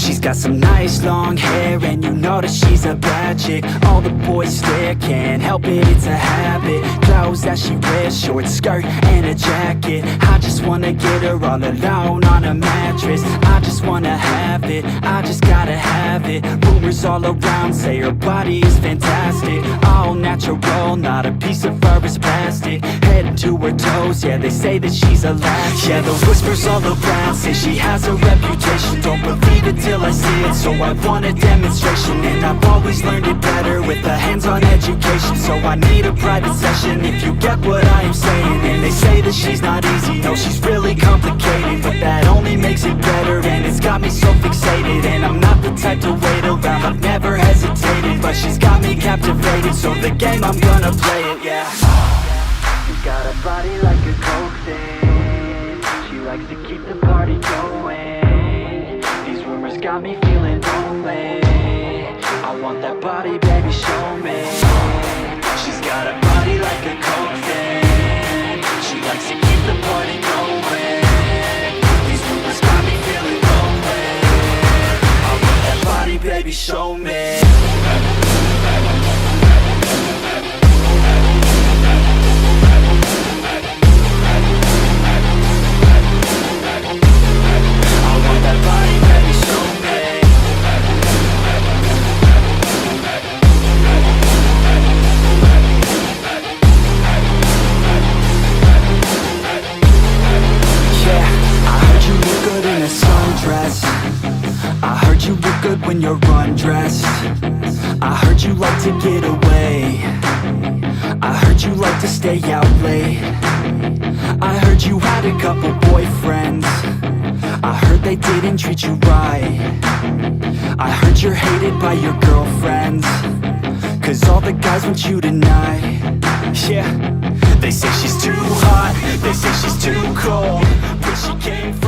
She's got some nice long hair, and you know that she's a bad chick. All the boys stare, can't help it, it's a habit. Clothes that she wears, short skirt and a jacket. I just wanna get her all alone on a mattress. I just wanna have it, I just gotta have it. Rumors all around say her body is fantastic. All natural, not a piece of fur is plastic. Head to her toes, yeah, they say that she's a latch. Yeah, the whispers all around say she has a reputation. Don't believe it till I see it, so I want a demonstration. And I've always learned it better with a hands-on education. So I need a private session if you get what I am saying. And they say that she's not easy, no, she's really complicated. But that only makes it better, and it's got me so fixated. And I'm not the type to wait around, I've never hesitated. But she's got me captivated, so the game, I'm gonna play it, yeah. She's got a body like a coke thing. She likes to keep the party going. These rumors got me feeling lonely. I want that body, baby, show me. She's got a body like a coke thing. She likes to keep the party going. These rumors got me feeling lonely. I want that body, baby, show me. I heard you look good when you're undressed. I heard you like to get away. I heard you like to stay out late. I heard you had a couple boyfriends. I heard they didn't treat you right. I heard you're hated by your girlfriends, 'cause all the guys want you tonight. Yeah, they say she's too hot, they say she's too cold. Where she came from